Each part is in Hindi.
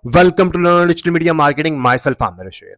Welcome to learn digital media marketing. Myself Aamir Rashid.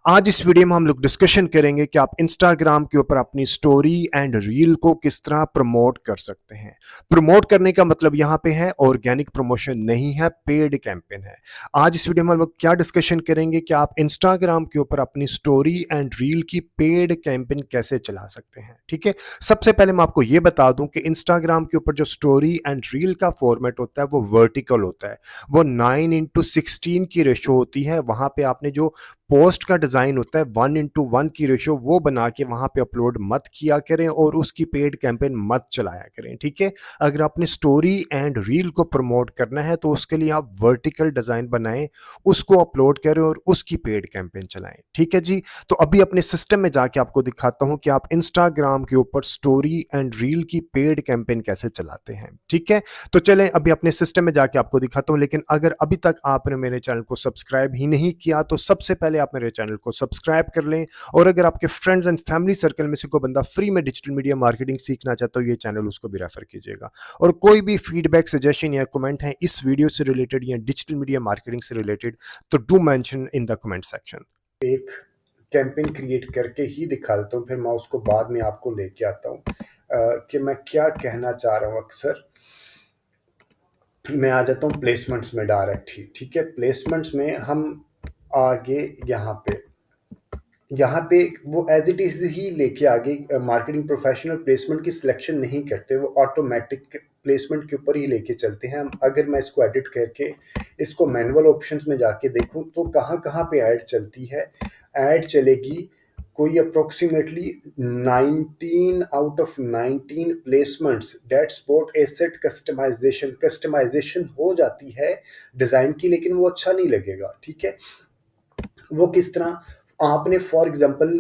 आज इस वीडियो में हम लोग डिस्कशन करेंगे कि आप इंस्टाग्राम के ऊपर अपनी स्टोरी एंड रील को किस तरह प्रमोट कर सकते हैं। प्रमोट करने का मतलब यहाँ पे है ऑर्गेनिक प्रमोशन नहीं है, पेड कैंपेन है। आज इस वीडियो में हम लोग क्या डिस्कशन करेंगे कि आप इंस्टाग्राम के ऊपर अपनी स्टोरी एंड रील की पेड कैंपेन कैसे चला सकते हैं। ठीक है, सबसे पहले मैं आपको ये बता दूं कि इंस्टाग्राम के ऊपर जो स्टोरी एंड रील का फॉर्मेट होता है वो वर्टिकल होता है। वो 9:16 की रेशो होती है। वहां पे आपने जो पोस्ट का डिजाइन होता है 1:1 की रेशो वो बना के वहां पे अपलोड मत किया करें और उसकी पेड कैंपेन मत चलाया करें। ठीक है, अगर आपने स्टोरी एंड रील को प्रमोट करना है तो उसके लिए आप वर्टिकल डिजाइन बनाएं, उसको अपलोड करें और उसकी पेड कैंपेन चलाएं। ठीक है जी, तो अभी अपने सिस्टम में जाके आपको दिखाता हूं कि आप इंस्टाग्राम के ऊपर स्टोरी एंड रील की पेड कैंपेन कैसे चलाते हैं। ठीक है, तो चलें अभी अपने सिस्टम में जाके आपको दिखाता हूं। लेकिन अगर अभी तक आपने मेरे चैनल को सब्सक्राइब ही नहीं किया तो सबसे पहले आप मेरे चैनल को सब्सक्राइब कर लें। और अगर आपके फ्रेंड्स एंड फैमिली सर्कल में से कोई बंदा फ्री में डिजिटल मीडिया मार्केटिंग सीखना चाहता हो, ये चैनल उसको भी रेफर कीजिएगा। और कोई भी फीडबैक, सजेशन या कमेंट है इस वीडियो से रिलेटेड या डिजिटल मीडिया मार्केटिंग से रिलेटेड तो do mention in the comment section. एक कैंपेन क्रिएट करके ही दिखा देता हूँ, फिर मैं उसको बाद में आपको लेके आता हूँ कि मैं क्या कहना चाह रहा हूँ। अक्सर मैं आ जाता हूँ प्लेसमेंट्स में डायरेक्ट ही। ठीक है, प्लेसमेंट्स में हम आगे यहाँ पे वो एज इट इज ही लेके आगे मार्केटिंग प्रोफेशनल प्लेसमेंट की सिलेक्शन नहीं करते, वो ऑटोमेटिक प्लेसमेंट के ऊपर ही लेके चलते हैं। अगर मैं इसको एडिट करके इसको मैनुअल ऑप्शंस में जाके देखूं तो कहाँ कहाँ पे ऐड चलती है। ऐड चलेगी कोई approximately 19 out of 19 placements that spot asset customization हो जाती है डिज़ाइन की, लेकिन वो अच्छा नहीं लगेगा। ठीक है, वो किस तरह आपने फॉर एग्जांपल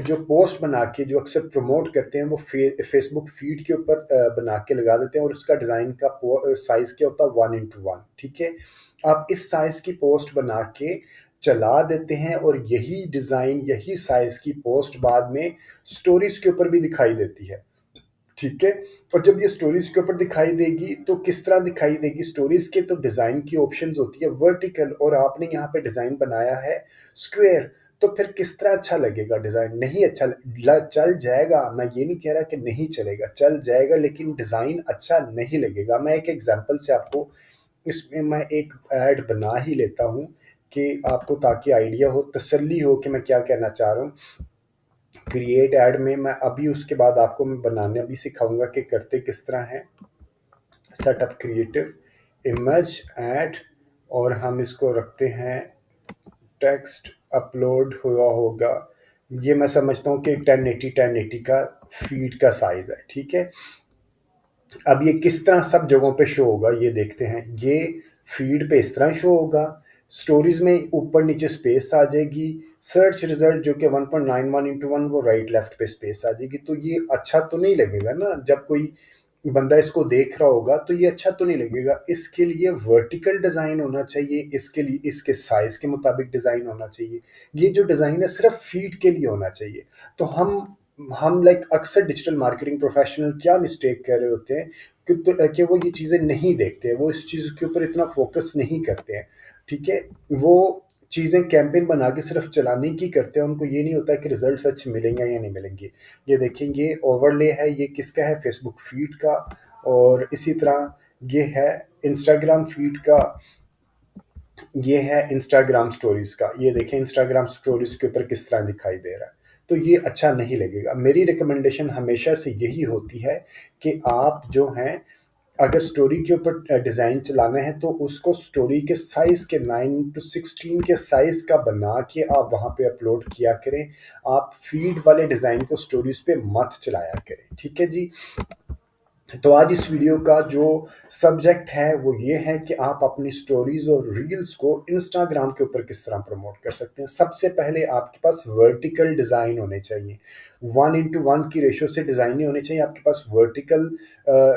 जो पोस्ट बना के जो अक्सर प्रमोट करते हैं वो फेसबुक फीड के ऊपर बना के लगा देते हैं और उसका डिज़ाइन का साइज़ क्या होता है 1:1। ठीक है, आप इस साइज़ की पोस्ट बना के चला देते हैं और यही डिज़ाइन यही साइज़ की पोस्ट बाद में स्टोरीज के ऊपर भी दिखाई देती है। ठीक है, और जब ये स्टोरीज के ऊपर दिखाई देगी तो किस तरह दिखाई देगी। स्टोरीज के तो डिजाइन की ऑप्शंस होती है वर्टिकल और आपने यहाँ पे डिजाइन बनाया है स्क्वायर, तो फिर किस तरह अच्छा लगेगा डिजाइन। नहीं अच्छा चल जाएगा, मैं ये नहीं कह रहा कि नहीं चलेगा, चल जाएगा, लेकिन डिजाइन अच्छा नहीं लगेगा। मैं एक एग्जांपल से आपको इसमें मैं एक ऐड बना ही लेता हूँ कि आपको ताकि आइडिया हो, तसल्ली हो कि मैं क्या कहना चाह रहा हूँ। क्रिएट ऐड में मैं अभी उसके बाद आपको मैं बनाने भी सिखाऊंगा कि करते किस तरह है। सेटअप क्रिएटिव इमेज ऐड और हम इसको रखते हैं टेक्स्ट अपलोड हुआ होगा। ये मैं समझता हूँ कि 1080 का फीड का साइज है। ठीक है, अब ये किस तरह सब जगहों पे शो होगा ये देखते हैं। ये फीड पे इस तरह शो होगा, स्टोरीज में ऊपर नीचे स्पेस आ जाएगी, सर्च रिजल्ट जो कि 1.91:1 वो राइट लेफ्ट पे स्पेस आ जाएगी। तो ये अच्छा तो नहीं लगेगा ना, जब कोई बंदा इसको देख रहा होगा तो ये अच्छा तो नहीं लगेगा। इसके लिए वर्टिकल डिज़ाइन होना चाहिए, इसके लिए इसके साइज के मुताबिक डिज़ाइन होना चाहिए। ये जो डिज़ाइन है सिर्फ फीड के लिए होना चाहिए। तो हम लाइक अक्सर डिजिटल मार्केटिंग प्रोफेशनल क्या मिस्टेक कर रहे होते हैं कि वो ये चीज़ें नहीं देखते हैं, वो इस चीज़ के ऊपर इतना फोकस नहीं करते हैं। ठीक है, वो चीज़ें कैंपेन बना के सिर्फ चलाने की करते हैं, उनको ये नहीं होता कि रिजल्ट अच्छे मिलेंगे या नहीं मिलेंगे। ये देखेंगे ओवरले है, ये किसका है, फेसबुक फीड का, और इसी तरह ये है इंस्टाग्राम फीड का, ये है इंस्टाग्राम स्टोरीज का। ये देखें इंस्टाग्राम स्टोरीज के ऊपर किस तरह दिखाई दे रहा है। तो ये अच्छा नहीं लगेगा। मेरी रिकमेंडेशन हमेशा से यही होती है कि आप जो हैं अगर स्टोरी के ऊपर डिज़ाइन चलाना है तो उसको स्टोरी के साइज़ के 9:16 के साइज़ का बना के आप वहाँ पे अपलोड किया करें। आप फीड वाले डिज़ाइन को स्टोरीज पे मत चलाया करें। ठीक है जी, तो आज इस वीडियो का जो सब्जेक्ट है वो ये है कि आप अपनी स्टोरीज और रील्स को इंस्टाग्राम के ऊपर किस तरह प्रमोट कर सकते हैं। सबसे पहले आपके पास वर्टिकल डिज़ाइन होने चाहिए। 1:1 की रेशो से डिज़ाइन नहीं होने चाहिए, आपके पास वर्टिकल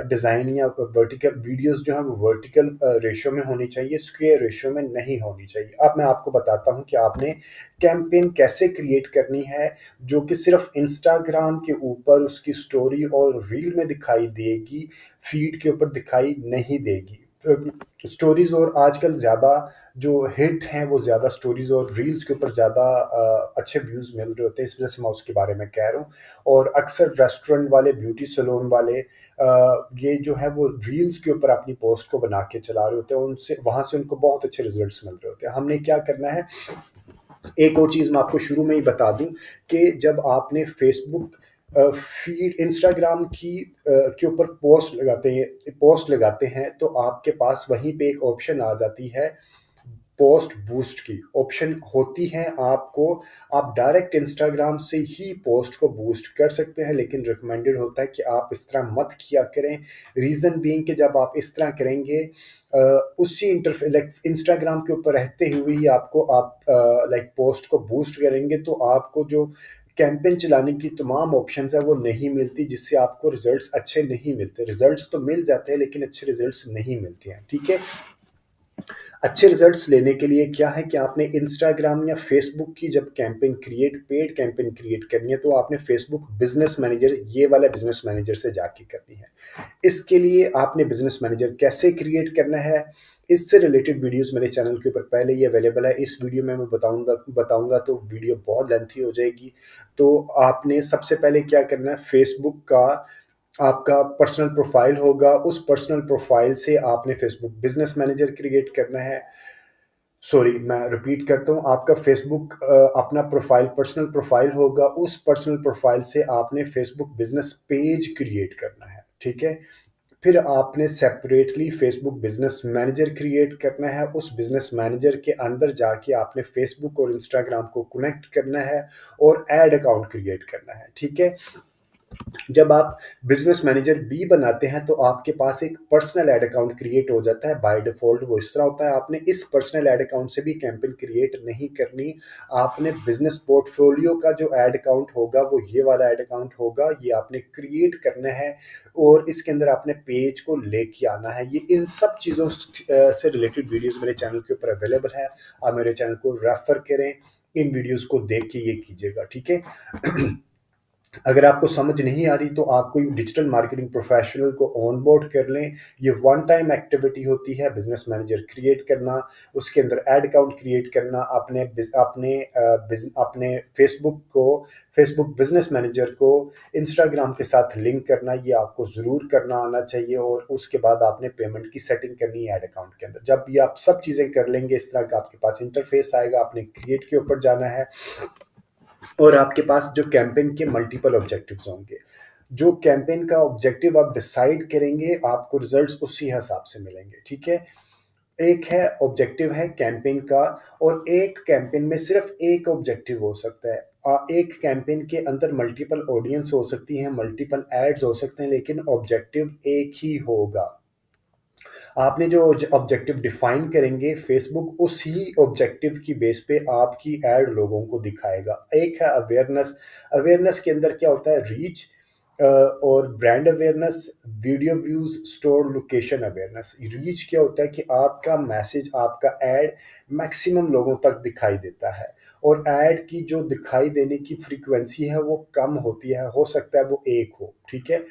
डिज़ाइन या वर्टिकल वीडियोस जो है वो वर्टिकल रेशो में होनी चाहिए, स्क्वायर रेशो में नहीं होनी चाहिए। अब मैं आपको बताता हूँ कि आपने कैंपेन कैसे क्रिएट करनी है जो कि सिर्फ इंस्टाग्राम के ऊपर उसकी स्टोरी और रील में दिखाई देगी, फीड के ऊपर दिखाई नहीं देगी। स्टोरीज़ और आजकल ज़्यादा जो हिट हैं वो ज़्यादा स्टोरीज़ और रील्स के ऊपर ज़्यादा अच्छे व्यूज़ मिल रहे होते हैं, इस वजह से मैं उसके बारे में कह रहा हूँ। और अक्सर रेस्टोरेंट वाले, ब्यूटी सैलून वाले ये जो है वो रील्स के ऊपर अपनी पोस्ट को बना के चला रहे होते हैं, उनसे वहाँ से उनको बहुत अच्छे रिजल्ट्स मिल रहे होते हैं। हमने क्या करना है, एक और चीज़ मैं आपको शुरू में ही बता दूं कि जब आपने फेसबुक फीड, इंस्टाग्राम की के ऊपर पोस्ट लगाते हैं तो आपके पास वहीं पे एक ऑप्शन आ जाती है, पोस्ट बूस्ट की ऑप्शन होती है आपको। आप डायरेक्ट इंस्टाग्राम से ही पोस्ट को बूस्ट कर सकते हैं, लेकिन रिकमेंडेड होता है कि आप इस तरह मत किया करें। रीज़न बीइंग कि जब आप इस तरह करेंगे, उसी इंटरफे लाइक इंस्टाग्राम के ऊपर रहते हुए ही आपको आप लाइक पोस्ट को बूस्ट करेंगे तो आपको जो कैंपेन चलाने की तमाम ऑप्शंस है वो नहीं मिलती, जिससे आपको रिजल्ट्स अच्छे नहीं मिलते। रिजल्ट्स तो मिल जाते हैं लेकिन अच्छे रिजल्ट्स नहीं मिलते हैं, ठीक है। अच्छे रिजल्ट्स लेने के लिए क्या है कि आपने इंस्टाग्राम या फेसबुक की जब campaign create, paid campaign create करनी है तो आपने फेसबुक बिजनेस मैनेजर, ये वाला बिजनेस मैनेजर से जाके करनी है। इसके लिए आपने बिजनेस मैनेजर कैसे क्रिएट करना है, इससे रिलेटेड वीडियोस मेरे चैनल के ऊपर पहले ही अवेलेबल है। इस वीडियो में मैं बताऊंगा तो वीडियो बहुत लेंथी हो जाएगी। तो आपने सबसे पहले क्या करना है, फेसबुक का आपका पर्सनल प्रोफाइल होगा, उस पर्सनल प्रोफाइल से आपने फेसबुक बिजनेस मैनेजर क्रिएट करना है। सॉरी, मैं रिपीट करता हूँ, आपका फेसबुक अपना प्रोफाइल, पर्सनल प्रोफाइल होगा, उस पर्सनल प्रोफाइल से आपने फेसबुक बिजनेस पेज क्रिएट करना है, ठीक है। फिर आपने separately Facebook business manager create करना है, उस बिजनेस मैनेजर के अंदर जाके आपने फेसबुक और इंस्टाग्राम को कनेक्ट करना है और ऐड अकाउंट क्रिएट करना है, ठीक है। जब आप बिजनेस मैनेजर बी बनाते हैं तो आपके पास एक पर्सनल ऐड अकाउंट क्रिएट हो जाता है बाय डिफॉल्ट। वो इस तरह होता है, आपने इस पर्सनल ऐड अकाउंट से भी कैंपेन क्रिएट नहीं करनी। आपने बिजनेस पोर्टफोलियो का जो ऐड अकाउंट होगा वो ये वाला ऐड अकाउंट होगा, ये आपने क्रिएट करना है और इसके अंदर आपने पेज को लेके आना है। ये इन सब चीज़ों से रिलेटेड वीडियोस मेरे चैनल के ऊपर अवेलेबल है। आप मेरे चैनल को रेफर करें, इन वीडियोस को देख के ये कीजिएगा, ठीक है। अगर आपको समझ नहीं आ रही तो आप कोई डिजिटल मार्केटिंग प्रोफेशनल को ऑन बोर्ड कर लें। ये वन टाइम एक्टिविटी होती है, बिजनेस मैनेजर क्रिएट करना, उसके अंदर ऐड अकाउंट क्रिएट करना, अपने फेसबुक बिजनेस मैनेजर को इंस्टाग्राम के साथ लिंक करना, ये आपको ज़रूर करना आना चाहिए। और उसके बाद आपने पेमेंट की सेटिंग करनी है ऐड अकाउंट के अंदर। जब ये आप सब चीज़ें कर लेंगे, इस तरह का आपके पास इंटरफेस आएगा, आपने क्रिएट के ऊपर जाना है और आपके पास जो कैंपेन के मल्टीपल ऑब्जेक्टिव्स होंगे। जो कैंपेन का ऑब्जेक्टिव आप डिसाइड करेंगे, आपको रिजल्ट्स उसी हिसाब से मिलेंगे, ठीक है। एक है ऑब्जेक्टिव है कैंपेन का, और एक कैंपेन में सिर्फ एक ऑब्जेक्टिव हो सकता है। एक कैंपेन के अंदर मल्टीपल ऑडियंस हो सकती हैं, मल्टीपल एड्स हो सकते हैं, लेकिन ऑब्जेक्टिव एक ही होगा। आपने जो ऑब्जेक्टिव डिफाइन करेंगे, फेसबुक उसी ऑब्जेक्टिव की बेस पे आपकी एड लोगों को दिखाएगा। एक है अवेयरनेस। अवेयरनेस के अंदर क्या होता है, रीच और brand awareness, video views, store location awareness. Reach क्या होता है कि आपका मैसेज, आपका एड मैक्सिमम लोगों तक दिखाई देता है, और एड की जो दिखाई देने की फ्रीक्वेंसी है वो कम होती है, हो सकता है वो एक हो, ठीक है।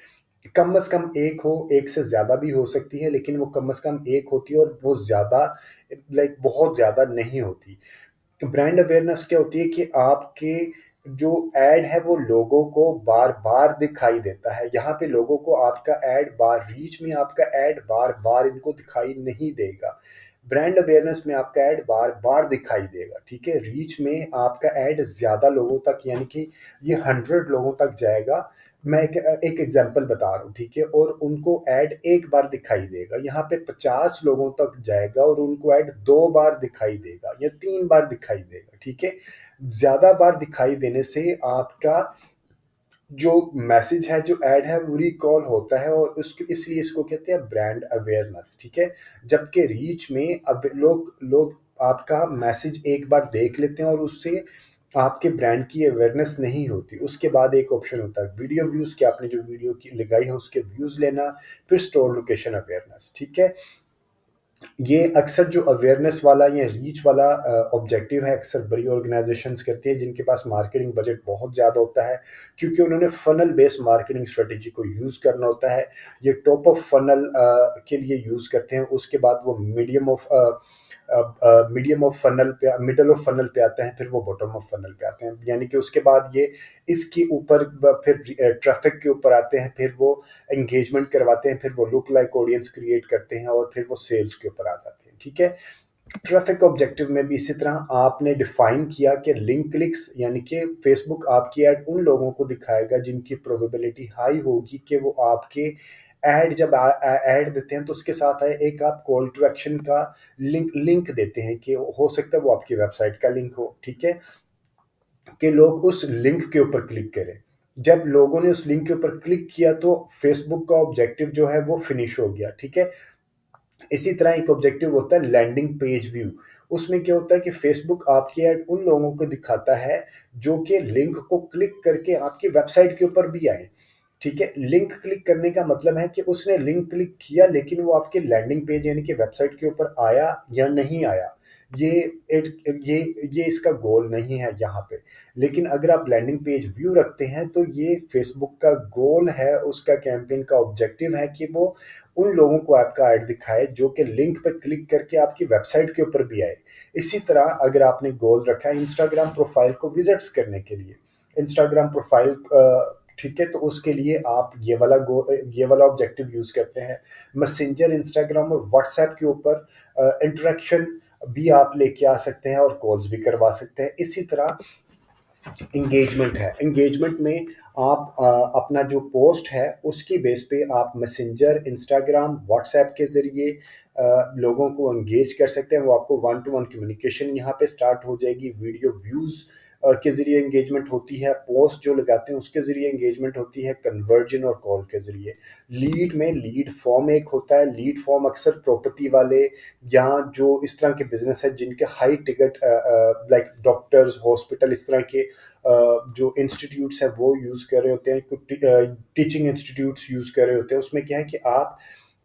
कम से कम एक हो, एक से ज़्यादा भी हो सकती है, लेकिन वो कम से कम एक होती है और वो ज़्यादा लाइक बहुत ज़्यादा नहीं होती। ब्रांड अवेयरनेस क्या होती है कि आपके जो एड है वो लोगों को बार बार दिखाई देता है। यहाँ पे लोगों को आपका एड बार, रीच में आपका एड बार बार इनको दिखाई नहीं देगा। ब्रांड अवेयरनेस में आपका ऐड बार बार दिखाई देगा, ठीक है। रीच में आपका ऐड ज़्यादा लोगों तक, यानी कि ये 100 लोगों तक जाएगा। मैं एक एग्जांपल बता रहा हूँ, ठीक है। और उनको ऐड एक बार दिखाई देगा, यहाँ पे 50 लोगों तक जाएगा और उनको ऐड 2 बार दिखाई देगा या 3 बार दिखाई देगा, ठीक है। ज़्यादा बार दिखाई देने से आपका जो मैसेज है, जो ऐड है, वो रिकॉल होता है, और उसके इसलिए इसको कहते हैं ब्रांड अवेयरनेस, ठीक है। जबकि रीच में अब लोग लोग आपका मैसेज एक बार देख लेते हैं और उससे आपके ब्रांड की अवेयरनेस नहीं होती। उसके बाद एक ऑप्शन होता है वीडियो व्यूज़, कि आपने जो वीडियो की लगाई है उसके व्यूज़ लेना, फिर स्टोर लोकेशन अवेयरनेस, ठीक है। ये अक्सर जो अवेयरनेस वाला या रीच वाला ऑब्जेक्टिव है, अक्सर बड़ी ऑर्गेनाइजेशंस करती हैं जिनके पास मार्केटिंग बजट बहुत ज़्यादा होता है, क्योंकि उन्होंने फनल बेस्ड मार्केटिंग स्ट्रेटजी को यूज़ करना होता है। ये टॉप ऑफ फनल के लिए यूज़ करते हैं, उसके बाद वो मीडियम ऑफ फनल पे, मिडल ऑफ फनल पे आते हैं, फिर वो बॉटम ऑफ फनल पे आते हैं, यानी कि उसके बाद ये इसके ऊपर फिर ट्रैफिक के ऊपर आते हैं, फिर वो एंगेजमेंट करवाते हैं, फिर वो लुक लाइक ऑडियंस क्रिएट करते हैं, और फिर वो सेल्स के ऊपर आ जाते हैं। ठीक है। ट्रैफिक ऑब्जेक्टिव में भी इसी तरह आपने डिफाइन किया कि लिंक क्लिक्स, यानी कि फेसबुक आपकी ऐड उन लोगों को दिखाएगा जिनकी प्रोबेबिलिटी हाई होगी कि वो आपके ऐड, जब ऐड देते हैं तो उसके साथ है एक आप कॉल टू एक्शन का लिंक लिंक देते हैं, कि हो सकता है वो आपकी वेबसाइट का लिंक हो। ठीक है, कि लोग उस लिंक के ऊपर क्लिक करें। जब लोगों ने उस लिंक के ऊपर क्लिक किया तो फेसबुक का ऑब्जेक्टिव जो है वो फिनिश हो गया। ठीक है। इसी तरह एक ऑब्जेक्टिव होता है लैंडिंग पेज व्यू। उसमें क्या होता है कि फेसबुक आपकी ऐड उन लोगों को दिखाता है जो कि लिंक को क्लिक करके आपकी वेबसाइट के ऊपर भी आए। ठीक है, लिंक क्लिक करने का मतलब है कि उसने लिंक क्लिक किया, लेकिन वो आपके लैंडिंग पेज यानी कि वेबसाइट के ऊपर आया या नहीं आया, ये ये इसका गोल नहीं है यहाँ पे। लेकिन अगर आप लैंडिंग पेज व्यू रखते हैं तो ये फेसबुक का गोल है, उसका कैंपेन का ऑब्जेक्टिव है कि वो उन लोगों को आपका ऐड दिखाए जो कि लिंक पे क्लिक करके आपकी वेबसाइट के ऊपर भी आए। इसी तरह अगर आपने गोल रखा है इंस्टाग्राम प्रोफाइल को विजिट्स करने के लिए, इंस्टाग्राम प्रोफाइल ठीक है, तो उसके लिए आप ये वाला ऑब्जेक्टिव यूज करते हैं। मैसेंजर, इंस्टाग्राम और व्हाट्सएप के ऊपर इंटरेक्शन भी आप लेके आ सकते हैं और कॉल्स भी करवा सकते हैं। इसी तरह इंगेजमेंट है, इंगेजमेंट में आप अपना जो पोस्ट है उसकी बेस पे आप मैसेंजर, इंस्टाग्राम, व्हाट्सएप के ज़रिए लोगों को एंगेज कर सकते हैं। वो आपको वन टू वन कम्युनिकेशन यहाँ पे स्टार्ट हो जाएगी, वीडियो व्यूज़ के ज़रिए एंगेजमेंट होती है, पोस्ट जो लगाते हैं उसके ज़रिए एंगेजमेंट होती है, कन्वर्जन और कॉल के ज़रिए। लीड में लीड फॉर्म एक होता है, लीड फॉर्म अक्सर प्रॉपर्टी वाले या जो इस तरह के बिजनेस है जिनके high ticket like doctors, hospital, इस तरह के जो इंस्टीट्यूट्स हैं वो यूज़ कर रहे होते हैं, कुछ टीचिंग इंस्टीट्यूट्स यूज़ कर रहे होते हैं। उसमें क्या है कि आप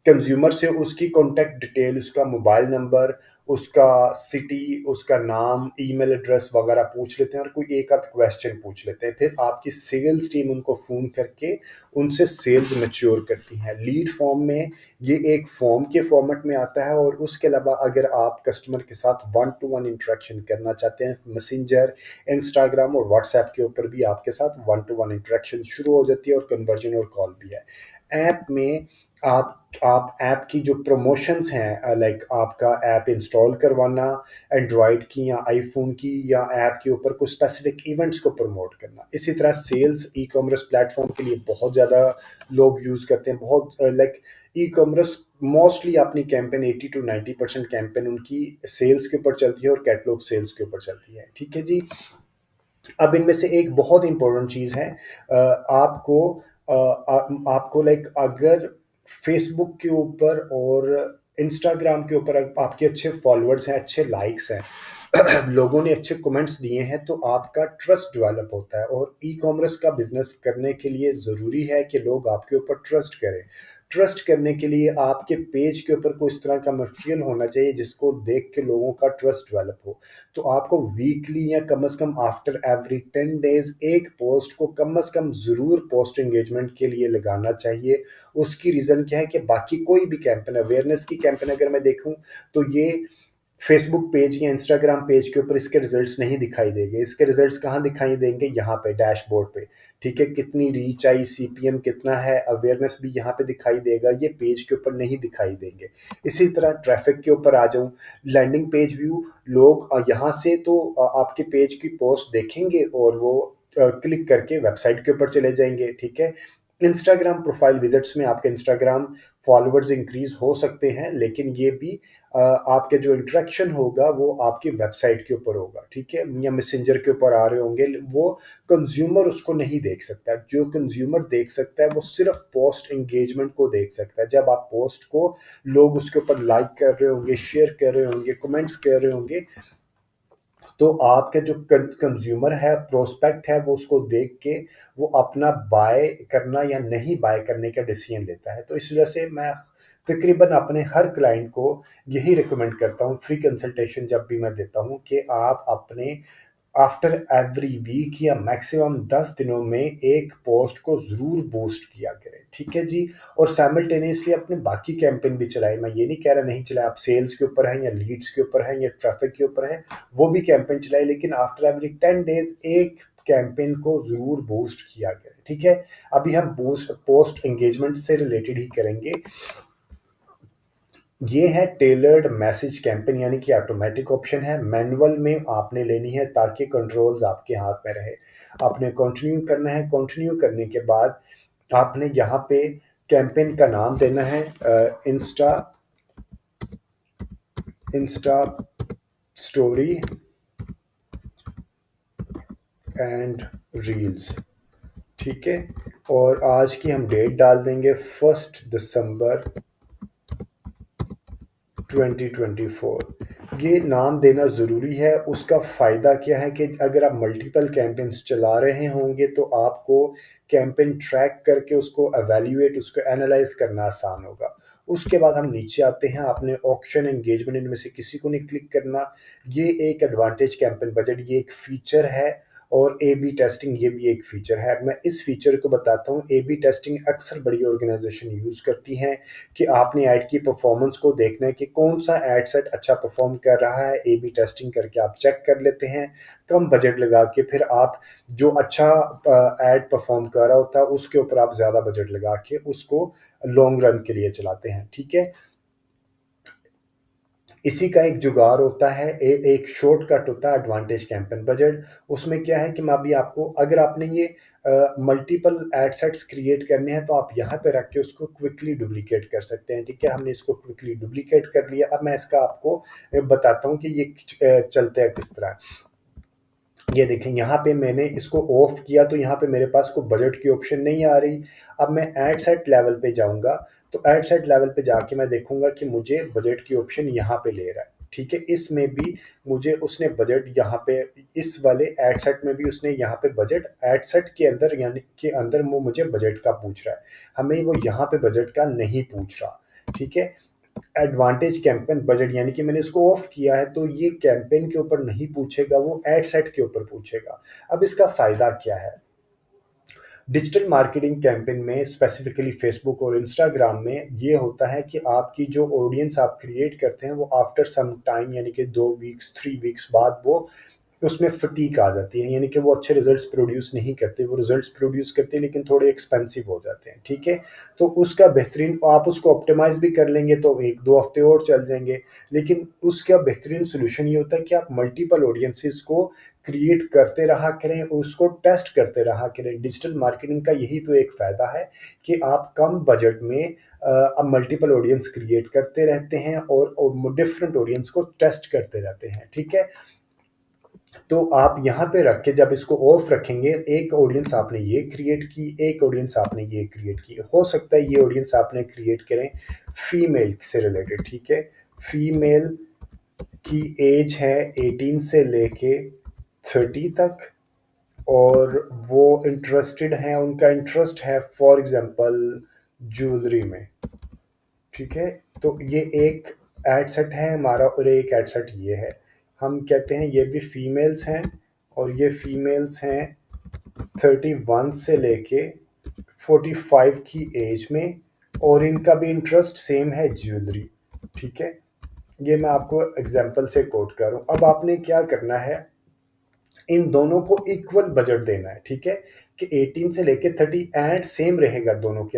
कंज्यूमर से उसकी कॉन्टैक्ट डिटेल, उसका मोबाइल नंबर, उसका सिटी, उसका नाम, ईमेल एड्रेस वगैरह पूछ लेते हैं और कोई एक आध क्वेश्चन पूछ लेते हैं। फिर आपकी सेल्स टीम उनको फ़ोन करके उनसे सेल्स मैच्योर करती है। लीड फॉर्म में ये एक फॉर्म के फॉर्मेट में आता है, और उसके अलावा अगर आप कस्टमर के साथ वन टू वन इंटरेक्शन करना चाहते हैं, मैसेंजर, इंस्टाग्राम और व्हाट्सएप के ऊपर भी आपके साथ वन टू वन इंटरेक्शन शुरू हो जाती है, और कन्वर्जन और कॉल भी है। ऐप में आप ऐप की जो प्रमोशंस हैं, लाइक आपका ऐप इंस्टॉल करवाना एंड्रॉयड की या आईफोन की, या ऐप के ऊपर कुछ स्पेसिफिक इवेंट्स को प्रमोट करना। इसी तरह सेल्स ई कॉमर्स प्लेटफॉर्म के लिए बहुत ज़्यादा लोग यूज़ करते हैं, बहुत लाइक ई कॉमर्स मोस्टली अपनी कैंपेन 80 टू 90% कैंपेन उनकी सेल्स के ऊपर चलती है और कैटलॉग सेल्स के ऊपर चलती है। ठीक है जी। अब इनमें से एक बहुत इंपॉर्टेंट चीज़ है, आपको लाइक अगर फेसबुक के ऊपर और इंस्टाग्राम के ऊपर आपके अच्छे फॉलोअर्स हैं, अच्छे लाइक्स हैं, लोगों ने अच्छे कमेंट्स दिए हैं, तो आपका ट्रस्ट डेवलप होता है। और ई कॉमर्स का बिजनेस करने के लिए ज़रूरी है कि लोग आपके ऊपर ट्रस्ट करें। ट्रस्ट करने के लिए आपके पेज के ऊपर कोई इस तरह का मटेरियल होना चाहिए जिसको देख के लोगों का ट्रस्ट डेवलप हो। तो आपको वीकली या कम से कम आफ्टर एवरी 10 डेज एक पोस्ट को कम से कम ज़रूर पोस्ट एंगेजमेंट के लिए लगाना चाहिए। उसकी रीज़न क्या है कि बाकी कोई भी कैंपेन, अवेयरनेस की कैंपेन अगर मैं देखूं, तो ये फेसबुक पेज या इंस्टाग्राम पेज के ऊपर इसके रिजल्ट्स नहीं दिखाई देंगे। इसके रिजल्ट्स कहाँ दिखाई देंगे? यहाँ पे डैशबोर्ड पे। ठीक है, कितनी रीच आई, सीपीएम कितना है, अवेयरनेस भी यहाँ पे दिखाई देगा, ये पेज के ऊपर नहीं दिखाई देंगे। इसी तरह ट्रैफिक के ऊपर आ जाऊँ, लैंडिंग पेज व्यू, लोग यहाँ से तो आपके पेज की पोस्ट देखेंगे और वो क्लिक करके वेबसाइट के ऊपर चले जाएंगे। ठीक है। इंस्टाग्राम प्रोफाइल विजिट्स में आपके इंस्टाग्राम फॉलोअर्स इंक्रीज हो सकते हैं, लेकिन ये भी आपके जो इंटरेक्शन होगा वो आपकी वेबसाइट के ऊपर होगा। ठीक है, या मैसेंजर के ऊपर आ रहे होंगे, वो कंज्यूमर उसको नहीं देख सकता। जो कंज्यूमर देख सकता है वो सिर्फ पोस्ट एंगेजमेंट को देख सकता है। जब आप पोस्ट को, लोग उसके ऊपर लाइक कर रहे होंगे, शेयर कर रहे होंगे, कमेंट्स कर रहे होंगे, तो आपके जो कंज्यूमर है, प्रोस्पेक्ट है, वो उसको देख के वो अपना बाय करना या नहीं बाय करने का डिसीजन लेता है। तो इस वजह से मैं तकरीबन अपने हर क्लाइंट को यही रिकमेंड करता हूँ फ्री कंसल्टेशन जब भी मैं देता हूँ कि आप अपने आफ्टर एवरी वीक या मैक्सिमम 10 दिनों में एक पोस्ट को ज़रूर बूस्ट किया करें, ठीक है जी। और साइमल्टेनियसली अपने बाकी कैंपेन भी चलाएं। मैं ये नहीं कह रहा नहीं चलाएं, आप सेल्स के ऊपर हैं या लीड्स के ऊपर हैं या ट्रैफिक के ऊपर हैं, वो भी कैंपेन चलाएं, लेकिन आफ्टर एवरी 10 डेज एक कैंपेन को ज़रूर बूस्ट किया करें, ठीक है। अभी हम बूस्ट पोस्ट एंगेजमेंट से रिलेटेड ही करेंगे। ये है टेलर्ड मैसेज कैंपेन, यानी कि ऑटोमेटिक ऑप्शन है, मैनुअल में आपने लेनी है ताकि कंट्रोल्स आपके हाथ में रहे। आपने कंटिन्यू करना है, कंटिन्यू करने के बाद आपने यहाँ पे कैंपेन का नाम देना है Insta Insta story and reels, ठीक है। और आज की हम डेट डाल देंगे 1 दिसंबर 2024। ये नाम देना ज़रूरी है। उसका फ़ायदा क्या है कि अगर आप मल्टीपल कैंपेन्स चला रहे होंगे तो आपको कैंपेन ट्रैक करके उसको एवेल्यूएट, उसको एनालाइज करना आसान होगा। उसके बाद हम नीचे आते हैं, आपने ऑक्शन एंगेजमेंट इनमें से किसी को नहीं क्लिक करना। ये एक एडवांटेज कैंपेन बजट, ये एक फ़ीचर है। और ए बी टेस्टिंग ये भी एक फ़ीचर है। मैं इस फ़ीचर को बताता हूँ। ए बी टेस्टिंग अक्सर बड़ी ऑर्गेनाइजेशन यूज़ करती हैं कि आपने ऐड की परफॉर्मेंस को देखना है कि कौन सा ऐड सेट अच्छा परफॉर्म कर रहा है। ए बी टेस्टिंग करके आप चेक कर लेते हैं, कम बजट लगा के फिर आप जो अच्छा ऐड परफॉर्म कर रहा होता है उसके ऊपर आप ज़्यादा बजट लगा के उसको लॉन्ग रन के लिए चलाते हैं, ठीक है। इसी का एक जुगाड़ होता है, एक शॉर्टकट होता है एडवांटेज कैंपेन बजट। उसमें क्या है कि मैं अभी आपको, अगर आपने ये मल्टीपल एड सेट्स क्रिएट करने हैं तो आप यहाँ पे रख के उसको क्विकली डुप्लीकेट कर सकते हैं, ठीक है। हमने इसको क्विकली डुप्लीकेट कर लिया। अब मैं इसका आपको बताता हूँ कि ये चलता है किस तरह। ये देखें, यहाँ पे मैंने इसको ऑफ किया तो यहाँ पे मेरे पास कोई बजट की ऑप्शन नहीं आ रही। अब मैं एड सेट लेवल पे जाऊँगा तो एड सेट लेवल पे जाके मैं देखूँगा कि मुझे बजट की ऑप्शन यहाँ पे ले रहा है, ठीक है। इसमें भी मुझे उसने बजट यहाँ पे, इस वाले एड सेट में भी उसने यहाँ पे बजट एड सेट के अंदर यानी के अंदर वो मुझे बजट का पूछ रहा है। हमें वो यहाँ पे बजट का नहीं पूछ रहा, ठीक है। एडवांटेज कैंपेन बजट यानी कि मैंने इसको ऑफ किया है तो ये कैंपेन के ऊपर नहीं पूछेगा, वो एड सेट के ऊपर पूछेगा। अब इसका फ़ायदा क्या है? डिजिटल मार्केटिंग कैंपेन में स्पेसिफिकली फेसबुक और इंस्टाग्राम में ये होता है कि आपकी जो ऑडियंस आप क्रिएट करते हैं वो आफ्टर सम टाइम यानी कि 2 वीक्स 3 वीक्स बाद वो उसमें फटीक आ जाती है, यानी कि वो अच्छे रिजल्ट्स प्रोड्यूस नहीं करते। वो रिजल्ट्स प्रोड्यूस करते हैं लेकिन थोड़े एक्सपेंसिव हो जाते हैं, ठीक है। तो उसका बेहतरीन, आप उसको ऑप्टिमाइज़ भी कर लेंगे तो 1-2 हफ्ते और चल जाएंगे। लेकिन उसका बेहतरीन सोल्यूशन ये होता है कि आप मल्टीपल ऑडियंसेस को क्रिएट करते रहा करें, उसको टेस्ट करते रहा करें। डिजिटल मार्केटिंग का यही तो एक फ़ायदा है कि आप कम बजट में अब मल्टीपल ऑडियंस क्रिएट करते रहते हैं और डिफरेंट ऑडियंस को टेस्ट करते रहते हैं, ठीक है। तो आप यहाँ पे रख के जब इसको ऑफ रखेंगे, एक ऑडियंस आपने ये क्रिएट की, एक ऑडियंस आपने ये क्रिएट की। हो सकता है ये ऑडियंस आपने क्रिएट करें फीमेल से रिलेटेड, ठीक है। फीमेल की एज है 18 से लेके 30 तक, और वो इंटरेस्टेड हैं, उनका इंटरेस्ट है फॉर एग्जांपल ज्वेलरी में, ठीक है। तो ये एक एड सेट है हमारा और एक एड सेट ये है। हम कहते हैं ये भी फीमेल्स हैं और ये फीमेल्स हैं 31 से लेके 45 की एज में, और इनका भी इंटरेस्ट सेम है ज्वेलरी, ठीक है। ये मैं आपको एग्जांपल से कोट कर रहा हूँ। अब आपने क्या करना है, इन दोनों को इक्वल बजट देना है, ठीक है। कि 18 से लेके 30 एंड सेम रहेगा दोनों के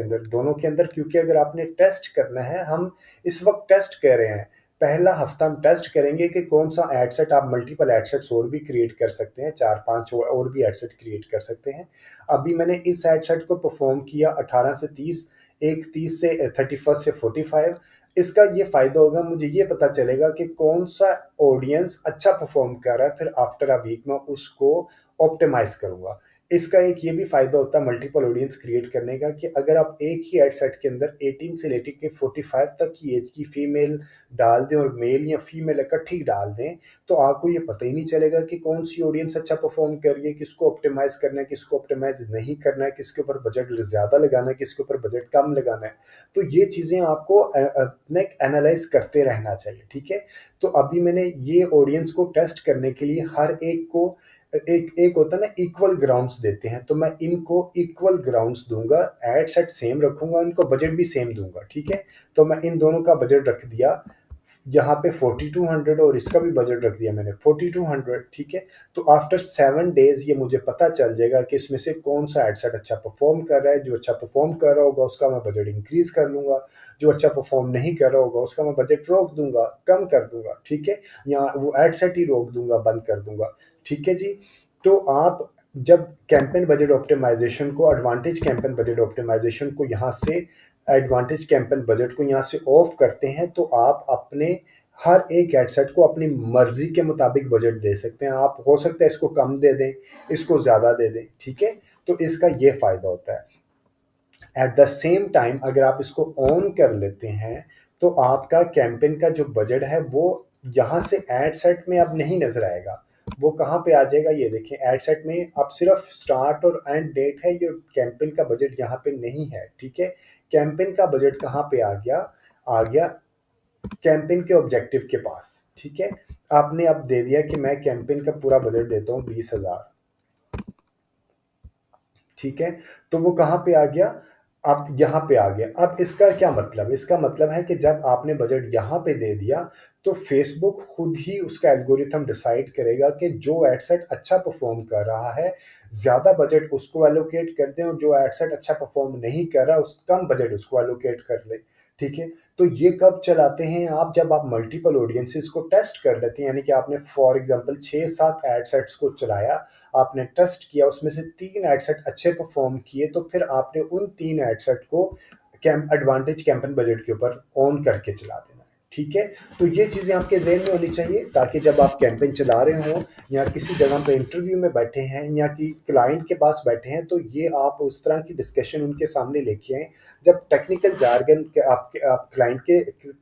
अंदर क्योंकि अगर आपने टेस्ट करना है, हम इस वक्त टेस्ट कर रहे हैं। पहला हफ्ता हम टेस्ट करेंगे कि कौन सा एड सेट, आप मल्टीपल एड सेट्स और भी क्रिएट कर सकते हैं, 4-5 और भी एड सेट क्रिएट कर सकते हैं। अभी मैंने इस एड सेट को परफॉर्म किया 18 से 30, एक 30 से 31 से 45। इसका ये फ़ायदा होगा, मुझे ये पता चलेगा कि कौन सा ऑडियंस अच्छा परफॉर्म कर रहा है, फिर आफ्टर अ वीक मैं उसको ऑप्टिमाइज़ करूँगा। इसका एक ये भी फ़ायदा होता है मल्टीपल ऑडियंस क्रिएट करने का कि अगर आप एक ही एड सेट के अंदर 18 से लेकर के 45 तक की एज की फीमेल डाल दें और मेल या फीमेल इकट्ठी डाल दें, तो आपको ये पता ही नहीं चलेगा कि कौन सी ऑडियंस अच्छा परफॉर्म कर रही है, किसको ऑप्टिमाइज करना है, किसको ऑप्टिमाइज नहीं करना है, किसके ऊपर बजट ज़्यादा लगाना है, किसके ऊपर बजट कम लगाना है। तो ये चीज़ें आपको एनालाइज करते रहना चाहिए, ठीक है। तो अभी मैंने ये ऑडियंस को टेस्ट करने के लिए हर एक को एक एक होता है ना इक्वल ग्राउंड्स देते हैं, तो मैं इनको इक्वल ग्राउंड्स दूंगा, एड सेट सेम रखूंगा, इनको बजट भी सेम दूंगा, ठीक है। तो मैं इन दोनों का बजट रख दिया यहाँ पे 4200 और इसका भी बजट रख दिया मैंने 4200, ठीक है। तो आफ्टर 7 डेज ये मुझे पता चल जाएगा कि इसमें से कौन सा एड सेट अच्छा परफॉर्म कर रहा है। जो अच्छा परफॉर्म कर रहा होगा उसका मैं बजट इंक्रीज कर लूंगा, जो अच्छा परफॉर्म नहीं कर रहा होगा उसका मैं बजट रोक दूंगा, कम कर दूंगा, ठीक है, या वो एड सेट ही रोक दूंगा, बंद कर दूंगा, ठीक है जी। तो आप जब कैंपेन बजट ऑप्टिमाइजेशन को, एडवांटेज कैंपेन बजट ऑप्टिमाइजेशन को यहाँ से, एडवांटेज कैंपेन बजट को यहाँ से ऑफ करते हैं, तो आप अपने हर एक एडसेट को अपनी मर्जी के मुताबिक बजट दे सकते हैं। आप हो सकता है इसको कम दे दें, इसको ज़्यादा दे दें, ठीक है। तो इसका ये फ़ायदा होता है। एट द सेम टाइम अगर आप इसको ऑन कर लेते हैं तो आपका कैंपेन का जो बजट है वो यहाँ से एड सेट में अब नहीं नजर आएगा। वो कहाँ पे आ जाएगा, ये देखें एड सेट में अब सिर्फ स्टार्ट और एंड डेट है, ये कैंपेन का बजट यहाँ पे नहीं है, ठीक है। कैंपेन का बजट कहाँ पे आ गया, आ गया कैंपेन के ऑब्जेक्टिव के पास, ठीक है। आपने अब दे दिया कि मैं कैंपेन का पूरा बजट देता हूँ 20,000, ठीक है। तो वो कहाँ पे आ गया, अब यहाँ पे आ गया। अब इसका क्या मतलब, इसका मतलब है कि जब आपने बजट यहाँ पे दे दिया तो फेसबुक खुद ही उसका एल्गोरिथम डिसाइड करेगा कि जो एडसेट अच्छा परफॉर्म कर रहा है ज़्यादा बजट उसको एलोकेट कर दें, और जो एडसेट अच्छा परफॉर्म नहीं कर रहा उस कम बजट उसको एलोकेट कर ले, ठीक है। तो ये कब चलाते हैं आप, जब आप मल्टीपल ऑडियंसेस को टेस्ट कर लेते हैं, यानी कि आपने फॉर एग्जांपल 6-7 एडसेट्स को चलाया, आपने टेस्ट किया, उसमें से 3 एडसेट अच्छे परफॉर्म किए, तो फिर आपने उन 3 एडसेट को एडवांटेज कैंपेन बजट के ऊपर ऑन करके चला देना है, ठीक है। तो ये चीज़ें आपके जहन में होनी चाहिए ताकि जब आप कैंपेन चला रहे हो या किसी जगह पे इंटरव्यू में बैठे हैं या कि क्लाइंट के पास बैठे हैं, तो ये आप उस तरह की डिस्कशन उनके सामने लेके आएँ। जब टेक्निकल जार्गन आप क्लाइंट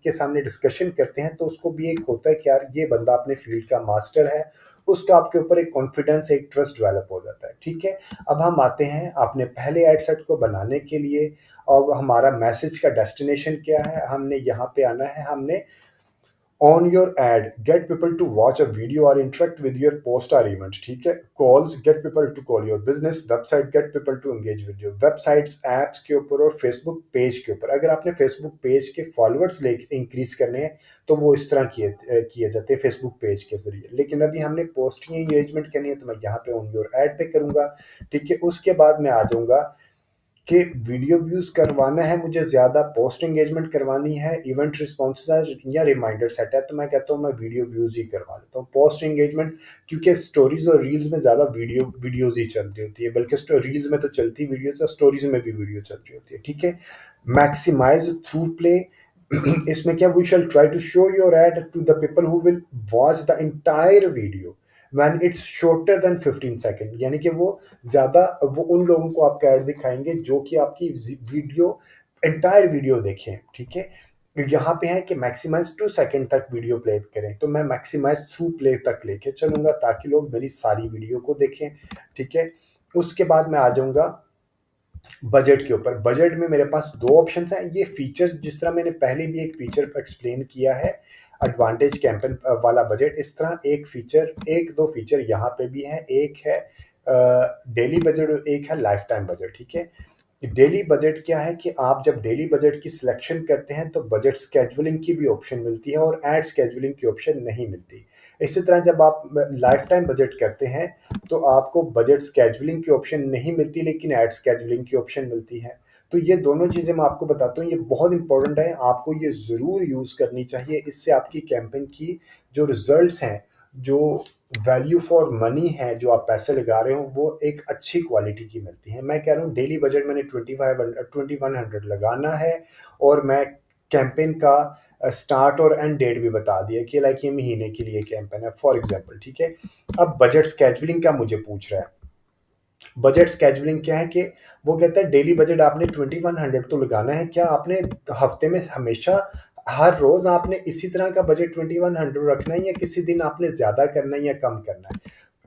के सामने डिस्कशन करते हैं तो उसको भी एक होता है कि यार ये बंदा अपने फील्ड का मास्टर है, उसका आपके ऊपर एक कॉन्फिडेंस, एक ट्रस्ट डेवलप हो जाता है, ठीक है। अब हम आते हैं अपने पहले एड सेट को बनाने के लिए। अब हमारा मैसेज का डेस्टिनेशन क्या है, हमने यहाँ पे आना है, हमने on your ad get people to watch a video और इंटरेक्ट विद योर पोस्ट और इवेंट, ठीक है। Calls get people to call your business, website get people to engage with your websites, apps के ऊपर और फेसबुक पेज के ऊपर। अगर आपने फेसबुक पेज के फॉलोअर्स ले इंक्रीज करने हैं तो वो इस तरह किए जाते हैं फेसबुक पेज के जरिए, लेकिन अभी हमने पोस्टिंग एंगेजमेंट करनी है तो मैं यहाँ पे ऑन योर एड पे करूंगा, ठीक है। उसके बाद मैं आ जाऊंगा कि वीडियो व्यूज़ करवाना है मुझे ज़्यादा, पोस्ट एंगेजमेंट करवानी है, इवेंट रिस्पॉन्सेज या रिमाइंडर सेट है, तो मैं कहता हूँ मैं वीडियो व्यूज़ ही करवा लेता हूँ। पोस्ट एंगेजमेंट क्योंकि स्टोरीज़ और रील्स में ज़्यादा वीडियोज़ ही चल रही होती है, बल्कि रील्स में तो चलती वीडियोज़ और स्टोरीज़ में भी वीडियो चल रही होती है, ठीक है। मैक्सिमाइज थ्रू प्ले इसमें क्या, we shall try to show your ad to the people who will watch the entire video when it's shorter than 15 second, यानी कि वो ज़्यादा, वो उन लोगों को आपका ऐड दिखाएंगे जो कि आपकी वीडियो एंटायर वीडियो देखें, ठीक है। यहाँ पे है कि मैक्सिमाइज 2 सेकंड तक वीडियो प्ले करें, तो मैं मैक्सिमाइज थ्रू प्ले तक लेके चलूंगा ताकि लोग मेरी सारी वीडियो को देखें, ठीक है। उसके बाद मैं आ जाऊंगा बजट के ऊपर। बजट में मेरे पास दो ऑप्शंस हैं। ये फीचर्स जिस तरह मैंने पहले भी एक फीचर एक्सप्लेन किया है, एडवांटेज कैंपेन वाला बजट, इस तरह एक फीचर, एक दो फीचर यहाँ पे भी है। एक है डेली बजट और एक है लाइफ टाइम बजट, ठीक है। डेली बजट क्या है कि आप जब डेली बजट की सिलेक्शन करते हैं तो बजट स्केजुअलिंग की भी ऑप्शन मिलती है और एड स्केजुअलिंग की ऑप्शन नहीं मिलती। इसी तरह जब आप लाइफ टाइम बजट करते हैं तो आपको बजट स्केजुअलिंग की ऑप्शन नहीं मिलती लेकिन एड स्केजुअलिंग की ऑप्शन मिलती है। तो ये दोनों चीज़ें मैं आपको बताता हूँ, ये बहुत इंपॉर्टेंट है, आपको ये ज़रूर यूज़ करनी चाहिए। इससे आपकी कैंपेन की जो रिजल्ट्स हैं, जो वैल्यू फॉर मनी है, जो आप पैसे लगा रहे हो, वो एक अच्छी क्वालिटी की मिलती है। मैं कह रहा हूँ डेली बजट मैंने 2100 लगाना है, और मैं कैंपेन का स्टार्ट और एंड डेट भी बता दिया कि लाइक ये महीने के लिए कैंपेन है फॉर एग्जांपल, ठीक है। अब बजट स्केजुअलिंग का मुझे पूछ रहा है, बजट स्केजुलिंग क्या है कि वो कहता है डेली बजट आपने 2100 तो लगाना है। क्या आपने हफ्ते में हमेशा हर रोज आपने इसी तरह का बजट 2100 रखना है, या किसी दिन आपने ज्यादा करना है या कम करना है?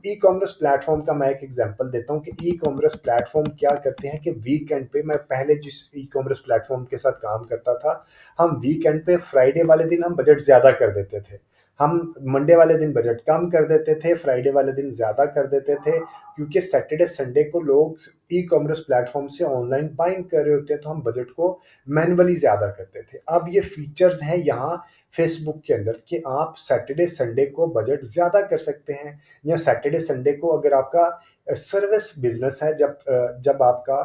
ई कॉमर्स प्लेटफॉर्म का मैं एक एग्जांपल देता हूँ कि ई कॉमर्स प्लेटफॉर्म क्या करते हैं कि वीकेंड पे, मैं पहले जिस ई कॉमर्स प्लेटफॉर्म के साथ काम करता था, हम वीकेंड पे फ्राइडे वाले दिन हम बजट ज़्यादा कर देते थे। हम मंडे वाले दिन बजट कम कर देते थे, फ्राइडे वाले दिन ज़्यादा कर देते थे, क्योंकि सैटरडे संडे को लोग ई कॉमर्स प्लेटफॉर्म से ऑनलाइन बाइंग कर रहे होते हैं, तो हम बजट को मैनुअली ज़्यादा करते थे। अब ये फीचर्स हैं यहाँ फेसबुक के अंदर कि आप सैटरडे संडे को बजट ज़्यादा कर सकते हैं, या सैटरडे संडे को अगर आपका सर्विस बिजनेस है, जब आपका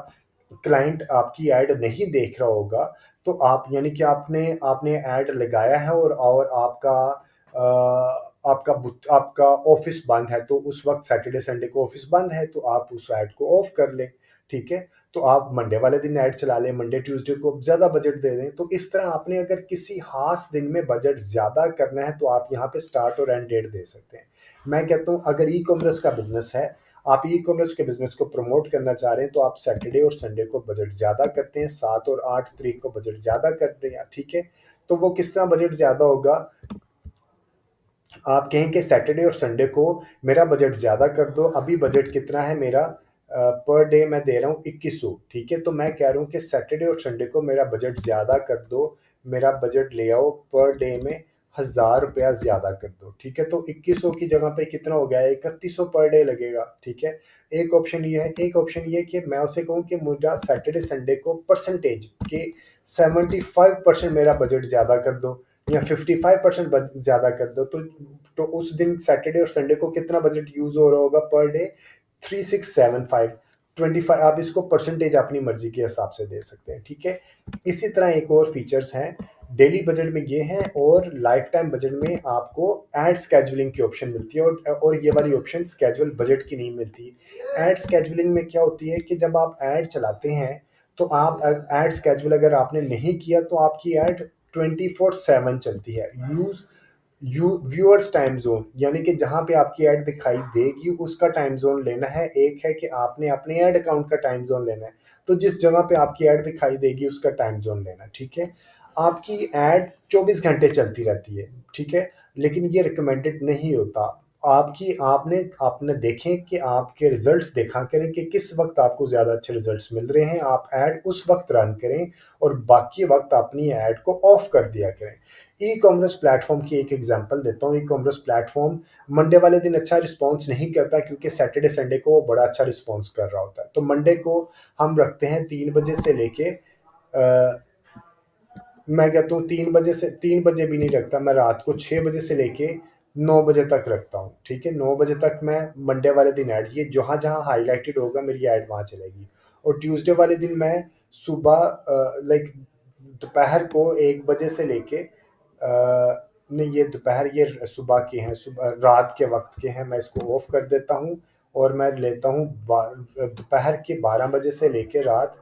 क्लाइंट आपकी ऐड नहीं देख रहा होगा, तो आप यानी कि आपने आपने ऐड लगाया है और आपका ऑफिस बंद है, तो उस वक्त सैटरडे संडे को ऑफिस बंद है, तो आप उस ऐड को ऑफ कर लें। ठीक है, तो आप मंडे वाले दिन ऐड चला लें, मंडे ट्यूसडे को ज़्यादा बजट दे दें। तो इस तरह आपने अगर किसी खास दिन में बजट ज़्यादा करना है, तो आप यहाँ पे स्टार्ट और एंड डेट दे सकते हैं। मैं कहता हूँ अगर ई कॉमर्स का बिजनेस है, आप ई कॉमर्स के बिजनेस को प्रमोट करना चाह रहे हैं, तो आप सैटरडे और संडे को बजट ज़्यादा करते हैं, 7 और 8 तारीख को बजट ज़्यादा करते हैं। ठीक है, तो वो किस तरह बजट ज़्यादा होगा? आप कहें कि सैटरडे और संडे को मेरा बजट ज़्यादा कर दो। अभी बजट कितना है मेरा? पर डे मैं दे रहा हूँ 2100। ठीक है, तो मैं कह रहा हूँ कि सैटरडे और संडे को मेरा बजट ज़्यादा कर दो, मेरा बजट ले आओ पर डे में 1000 रुपया ज़्यादा कर दो। ठीक है, तो 2100 की जगह पे कितना हो गया? 3100 पर डे लगेगा। ठीक है, एक ऑप्शन ये है। एक ऑप्शन ये कि मैं उसे कहूँ कि मेरा सैटरडे संडे को परसेंटेज के 75% मेरा बजट ज़्यादा कर दो, या 55% ज़्यादा कर दो। तो उस दिन सैटरडे और संडे को कितना बजट यूज़ हो रहा होगा पर डे? 3675। 25 आप इसको परसेंटेज अपनी मर्जी के हिसाब से दे सकते हैं। ठीक है, इसी तरह एक और फीचर्स हैं डेली बजट में ये हैं, और लाइफ टाइम बजट में आपको एड स्केजुलिंग की ऑप्शन मिलती है, और ये वाली ऑप्शन स्केजुअल बजट की नहीं मिलती। एड स्केजुलिंग में क्या होती है कि जब आप ऐड चलाते हैं, तो आप ऐड स्केजुअल अगर आपने नहीं किया, तो आपकी ऐड 24/7 चलती है। Use you viewers time zone, यानी कि जहाँ पे आपकी ऐड दिखाई देगी उसका टाइम जोन लेना है। एक है कि आपने अपने ऐड अकाउंट का टाइम जोन लेना है, तो जिस जगह पे आपकी ऐड दिखाई देगी उसका टाइम जोन लेना। ठीक है, आपकी ऐड 24 घंटे चलती रहती है। ठीक है, लेकिन ये रिकमेंडेड नहीं होता। आपकी आपने आपने देखें कि आपके रिजल्ट्स देखा करें कि किस वक्त आपको ज़्यादा अच्छे रिजल्ट्स मिल रहे हैं, आप ऐड उस वक्त रन करें, और बाकी वक्त अपनी ऐड को ऑफ कर दिया करें। ई कॉमर्स प्लेटफॉर्म की एक एग्जांपल देता हूँ। ई कॉमर्स प्लेटफॉर्म मंडे वाले दिन अच्छा रिस्पॉन्स नहीं करता, क्योंकि सैटरडे संडे को वो बड़ा अच्छा रिस्पॉन्स कर रहा होता है। तो मंडे को हम रखते हैं 3 बजे से लेके मैं कहता हूँ 3 बजे से, 3 बजे भी नहीं रखता, मैं रात को 6 बजे से लेके 9 बजे तक रखता हूँ। ठीक है, 9 बजे तक मैं मंडे वाले दिन ऐड, ये जहाँ जहाँ हाईलाइटेड होगा मेरी ऐड वहाँ चलेगी। और ट्यूसडे वाले दिन मैं सुबह लाइक दोपहर को 1 बजे से लेके नहीं, ये दोपहर, ये सुबह के हैं, सुबह रात के वक्त के हैं, मैं इसको ऑफ कर देता हूँ, और मैं लेता हूँ दोपहर के 12 बजे से लेके रात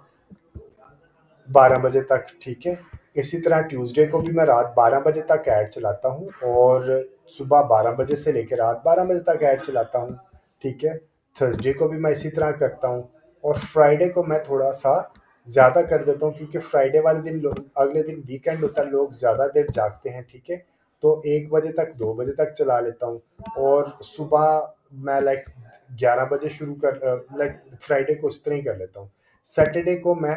12 बजे तक। ठीक है, इसी तरह ट्यूसडे को भी मैं रात 12 बजे तक ऐड चलाता हूँ, और सुबह 12 बजे से लेकर रात 12 बजे तक ऐड चलाता हूँ। ठीक है, थर्सडे को भी मैं इसी तरह करता हूँ, और फ्राइडे को मैं थोड़ा सा ज़्यादा कर देता हूँ, क्योंकि फ्राइडे वाले दिन लोग, अगले दिन वीकेंड होता है, लोग ज़्यादा देर जागते हैं। ठीक है, तो 1 बजे तक, 2 बजे तक चला लेता हूँ, और सुबह मैं लाइक 11 बजे शुरू कर, लाइक फ्राइडे को इस तरह ही कर लेता हूँ। सैटरडे को मैं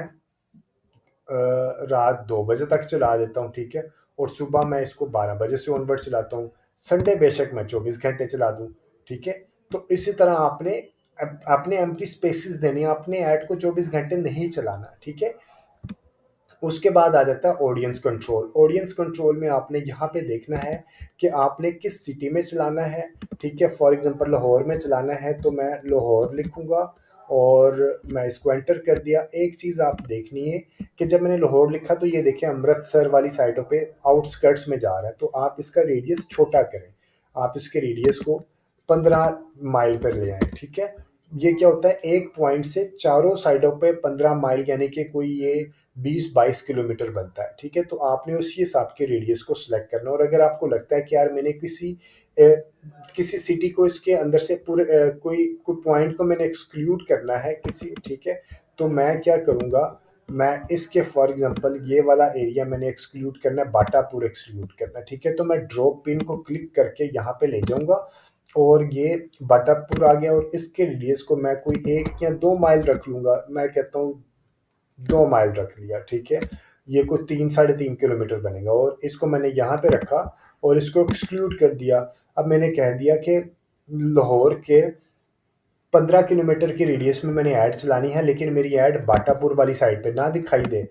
रात 2 बजे तक चला देता हूँ। ठीक है, और सुबह मैं इसको 12 बजे से ऑनवर्ड चलाता हूँ। संडे बेशक मैं 24 घंटे चला दूँ। ठीक है, तो इसी तरह आपने अपने एम्प्टी स्पेसिस देने, अपने ऐड को 24 घंटे नहीं चलाना। ठीक है, उसके बाद आ जाता है ऑडियंस कंट्रोल। ऑडियंस कंट्रोल में आपने यहाँ पे देखना है कि आपने किस सिटी में चलाना है। ठीक है, फॉर एग्जांपल लाहौर में चलाना है, तो मैं लाहौर लिखूंगा, और मैं इसको एंटर कर दिया। एक चीज़ आप देखनी है कि जब मैंने लाहौर लिखा, तो ये देखिए अमृतसर वाली साइडों पे आउटस्कर्ट्स में जा रहा है, तो आप इसका रेडियस छोटा करें। आप इसके रेडियस को 15 माइल पर ले आए। ठीक है, ये क्या होता है, एक पॉइंट से चारों साइडों पे 15 माइल, यानी कि कोई ये 20-22 किलोमीटर बनता है। ठीक है, तो आपने उसी हिसाब के रेडियस को सिलेक्ट करना, और अगर आपको लगता है कि यार मैंने किसी किसी सिटी को इसके अंदर से पूरे कोई कोई पॉइंट को मैंने एक्सक्लूड करना है किसी, ठीक है, तो मैं क्या करूँगा, मैं इसके फॉर एग्जांपल ये वाला एरिया मैंने एक्सक्लूड करना है, बाटापुर एक्सक्लूड करना है, ठीक है, तो मैं ड्रॉप पिन को क्लिक करके यहाँ पे ले जाऊँगा और ये बाटापुर आ गया और इसके रेडियस को मैं कोई 1 या 2 माइल रख लूँगा, मैं कहता हूँ 2 माइल रख लिया, ठीक है। ये कोई 3 साढ़े 3 किलोमीटर बनेगा और इसको मैंने यहाँ पे रखा और इसको एक्सक्लूड कर दिया। अब मैंने कह दिया कि लाहौर के 15 किलोमीटर की रेडियस में मैंने ऐड चलानी है, लेकिन मेरी ऐड बाटापुर वाली साइड पे ना दिखाई दे,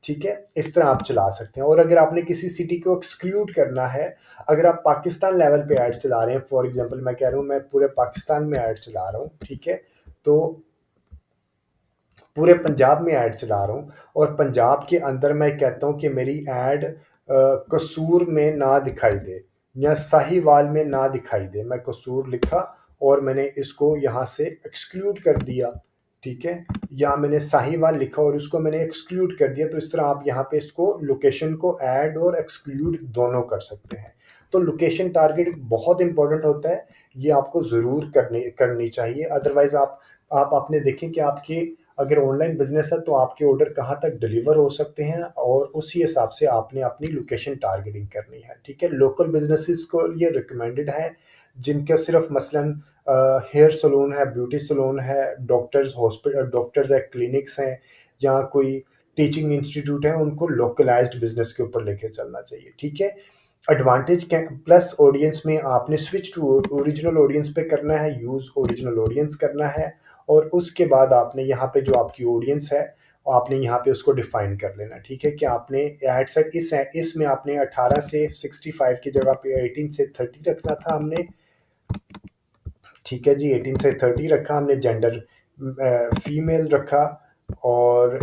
ठीक है। इस तरह आप चला सकते हैं। और अगर आपने किसी सिटी को एक्सक्लूड करना है, अगर आप पाकिस्तान लेवल पे ऐड चला रहे हैं, फॉर एग्जांपल मैं कह रहा हूँ मैं पूरे पाकिस्तान में ऐड चला रहा हूँ, ठीक है, तो पूरे पंजाब में ऐड चला रहा हूँ और पंजाब के अंदर मैं कहता हूँ कि मेरी ऐड कसूर में ना दिखाई दे या साहिवाल में ना दिखाई दे, मैं कसूर लिखा और मैंने इसको यहाँ से एक्सक्लूड कर दिया, ठीक है, या मैंने साहिवाल लिखा और उसको मैंने एक्सक्लूड कर दिया। तो इस तरह आप यहाँ पे इसको लोकेशन को ऐड और एक्सक्लूड दोनों कर सकते हैं। तो लोकेशन टारगेट बहुत इंपॉर्टेंट होता है, ये आपको ज़रूर करनी चाहिए। अदरवाइज आप आपने देखें कि आपके अगर ऑनलाइन बिजनेस है तो आपके ऑर्डर कहाँ तक डिलीवर हो सकते हैं और उसी हिसाब से आपने अपनी लोकेशन टारगेटिंग करनी है, ठीक है। लोकल बिजनेसेस को ये रिकमेंडेड है जिनका सिर्फ मसलन हेयर सलून है, ब्यूटी सलून है, डॉक्टर्स हॉस्पिटल, डॉक्टर्स है, क्लिनिक्स हैं या कोई टीचिंग इंस्टीट्यूट है, उनको लोकलाइज्ड बिजनेस के ऊपर लेके चलना चाहिए, ठीक है। एडवांटेज प्लस ऑडियंस में आपने स्विच टू ओरिजिनल ऑडियंस पे करना है, यूज़ ओरिजिनल ऑडियंस करना है और उसके बाद आपने यहाँ पे जो आपकी ऑडियंस है आपने यहाँ पे उसको डिफाइन कर लेना, ठीक है, कि आपने एड सेट इसमें आपने 18 से 65 की जगह पे 18 से 30 रखना था हमने, ठीक है जी, 18 से 30 रखा हमने, जेंडर फीमेल रखा और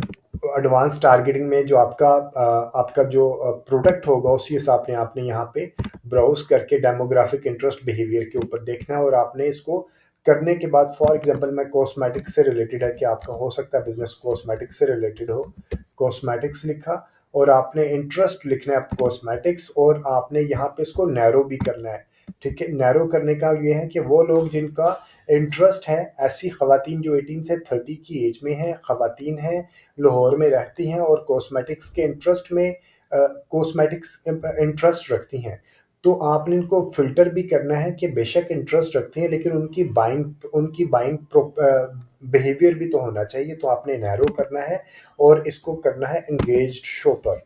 एडवांस टारगेटिंग में जो आपका जो प्रोडक्ट होगा उसी हिसाब से आपने यहाँ पे ब्राउज करके डेमोग्राफिक इंटरेस्ट बिहेवियर के ऊपर देखना है और आपने इसको करने के बाद फॉर एग्जांपल मैं कॉस्मेटिक्स से रिलेटेड है कि आपका हो सकता है बिजनेस कॉस्मेटिक्स से रिलेटेड हो, कॉस्मेटिक्स लिखा और आपने इंटरेस्ट लिखना है कॉस्मेटिक्स और आपने यहाँ पे इसको नैरो भी करना है, ठीक है। नैरो करने का ये है कि वो लोग जिनका इंटरेस्ट है, ऐसी खवातीन जो 18 से 30 की एज में हैं, खवातीन हैं, लाहौर में रहती हैं और कॉस्मेटिक्स के इंटरेस्ट में कॉस्मेटिक्स इंटरेस्ट रखती हैं, तो आपने इनको फ़िल्टर भी करना है कि बेशक इंटरेस्ट रखते हैं लेकिन उनकी बाइंग बिहेवियर भी तो होना चाहिए, तो आपने नैरो करना है और इसको करना है एंगेज्ड शॉपर,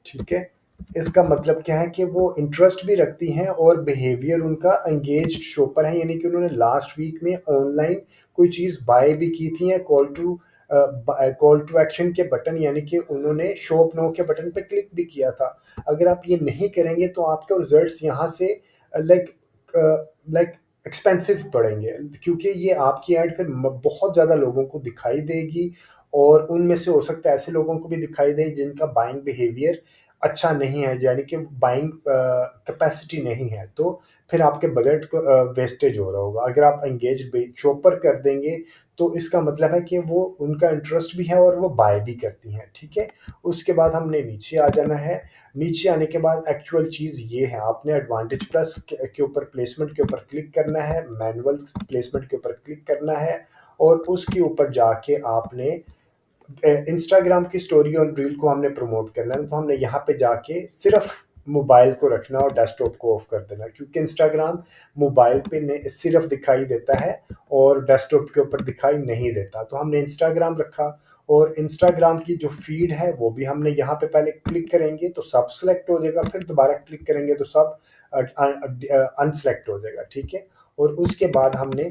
ठीक है। इसका मतलब क्या है कि वो इंटरेस्ट भी रखती हैं और बिहेवियर उनका एंगेज्ड शॉपर है, यानी कि उन्होंने लास्ट वीक में ऑनलाइन कोई चीज़ बाय भी की थी या कॉल टू एक्शन के बटन यानी कि उन्होंने शॉप नो के बटन पे क्लिक भी किया था। अगर आप ये नहीं करेंगे तो आपके रिजल्ट्स यहाँ से लाइक लाइक एक्सपेंसिव पड़ेंगे, क्योंकि ये आपकी ऐड फिर बहुत ज़्यादा लोगों को दिखाई देगी और उनमें से हो सकता है ऐसे लोगों को भी दिखाई दे जिनका बाइंग बिहेवियर अच्छा नहीं है, यानी कि बाइंग कैपेसिटी नहीं है, तो फिर आपके बजट को वेस्टेज हो रहा होगा। अगर आप एंगेज शॉपर कर देंगे तो इसका मतलब है कि वो उनका इंटरेस्ट भी है और वो बाय भी करती हैं, ठीक है। उसके बाद हमने नीचे आ जाना है। नीचे आने के बाद एक्चुअल चीज़ ये है, आपने एडवांटेज प्लस के ऊपर प्लेसमेंट के ऊपर क्लिक करना है, मैनुअल प्लेसमेंट के ऊपर क्लिक करना है और उसके ऊपर जाके आपने इंस्टाग्राम की स्टोरी और रील को हमने प्रमोट करना है, तो हमने यहाँ पे जाके सिर्फ मोबाइल को रखना और डेस्कटॉप को ऑफ कर देना, क्योंकि इंस्टाग्राम मोबाइल पे सिर्फ दिखाई देता है और डेस्कटॉप के ऊपर दिखाई नहीं देता। तो हमने इंस्टाग्राम रखा और इंस्टाग्राम की जो फीड है वो भी हमने यहाँ पे पहले क्लिक करेंगे तो सब सेलेक्ट हो जाएगा, फिर दोबारा क्लिक करेंगे तो सब अनसेलेक्ट हो जाएगा, ठीक है। और उसके बाद हमने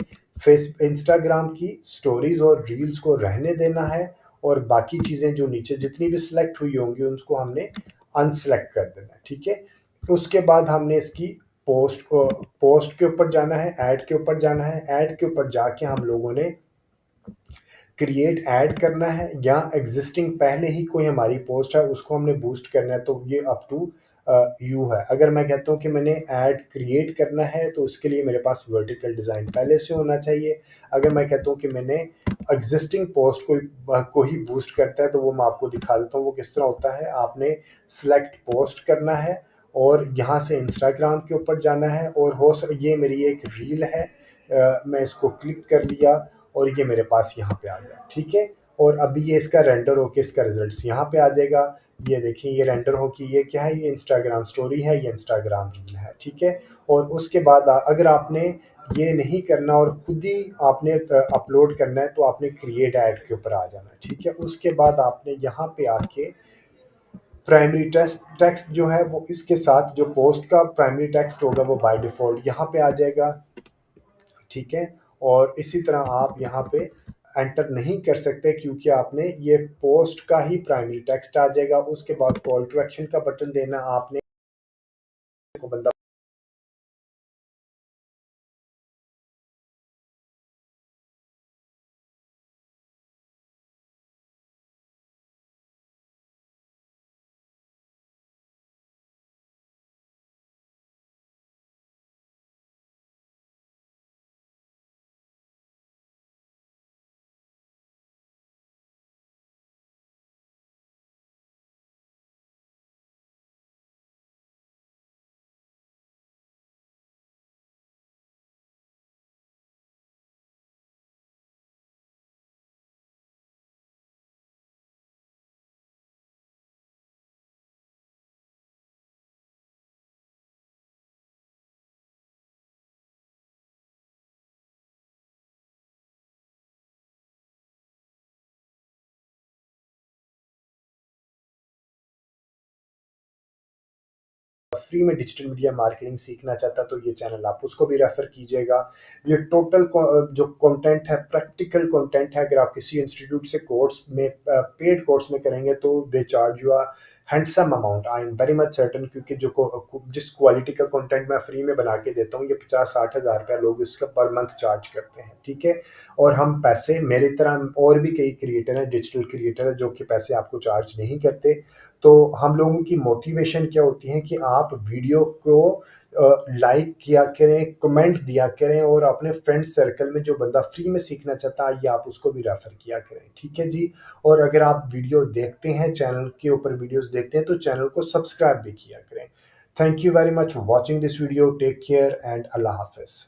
इंस्टाग्राम की स्टोरीज और रील्स को रहने देना है और बाकी चीज़ें जो नीचे जितनी भी सिलेक्ट हुई होंगी उनको हमने अनसेलेक्ट कर देना है, ठीक है। उसके बाद हमने इसकी पोस्ट के ऊपर जाना है, ऐड के ऊपर जाना है, ऐड के ऊपर जाके हम लोगों ने क्रिएट ऐड करना है या एग्जिस्टिंग पहले ही कोई हमारी पोस्ट है उसको हमने बूस्ट करना है, तो ये अप टू यू है। अगर मैं कहता हूँ कि मैंने ऐड क्रिएट करना है तो उसके लिए मेरे पास वर्टिकल डिज़ाइन पहले से होना चाहिए। अगर मैं कहता हूँ कि मैंने एग्जिस्टिंग पोस्ट को ही बूस्ट करता है तो वो मैं आपको दिखा देता हूँ वो किस तरह होता है। आपने सेलेक्ट पोस्ट करना है और यहाँ से इंस्टाग्राम के ऊपर जाना है और ये मेरी एक रील है, मैं इसको क्लिक कर लिया और ये मेरे पास यहाँ पे आ गया, ठीक है। और अभी ये इसका रेंडर होके इसका रिजल्ट्स यहाँ पे आ जाएगा। ये देखिए ये रेंडर हो कि ये क्या है, ये इंस्टाग्राम स्टोरी है, ये इंस्टाग्राम रील है, ठीक है। और उसके बाद अगर आपने ये नहीं करना और खुद ही आपने अपलोड करना है तो आपने क्रिएट ऐड के ऊपर आ जाना है, ठीक है। उसके बाद आपने यहाँ पे आके प्राइमरी टेक्स्ट टेक्स्ट जो है वो इसके साथ जो पोस्ट का प्राइमरी टेक्स्ट होगा वो बाय डिफ़ॉल्ट यहाँ पे आ जाएगा, ठीक है। और इसी तरह आप यहाँ पे एंटर नहीं कर सकते क्योंकि आपने ये पोस्ट का ही प्राइमरी टेक्स्ट आ जाएगा। उसके बाद कॉल टू एक्शन का बटन देना आपने को बंदा फ्री में डिजिटल मीडिया मार्केटिंग सीखना चाहता है तो ये चैनल आप उसको भी रेफर कीजिएगा। ये टोटल जो कंटेंट है प्रैक्टिकल कंटेंट है। अगर आप किसी इंस्टीट्यूट से कोर्स में पेड कोर्स में करेंगे तो they charge you handsome amount, I am very much certain, क्योंकि जिस क्वालिटी का कंटेंट मैं फ्री में बना के देता हूँ ये 50-60 हज़ार रुपया लोग इसका पर मंथ चार्ज करते हैं, ठीक है। और हम पैसे मेरी तरह और भी कई क्रिएटर हैं, डिजिटल क्रिएटर हैं जो कि पैसे आपको चार्ज नहीं करते। तो हम लोगों की मोटिवेशन क्या होती है कि आप वीडियो को लाइक किया करें, कमेंट दिया करें और अपने फ्रेंड सर्कल में जो बंदा फ्री में सीखना चाहता है ये आप उसको भी रेफर किया करें, ठीक है जी। और अगर आप वीडियो देखते हैं, चैनल के ऊपर वीडियोस देखते हैं तो चैनल को सब्सक्राइब भी किया करें। Thank you very much for watching this video, take care and अल्लाह हाफिज।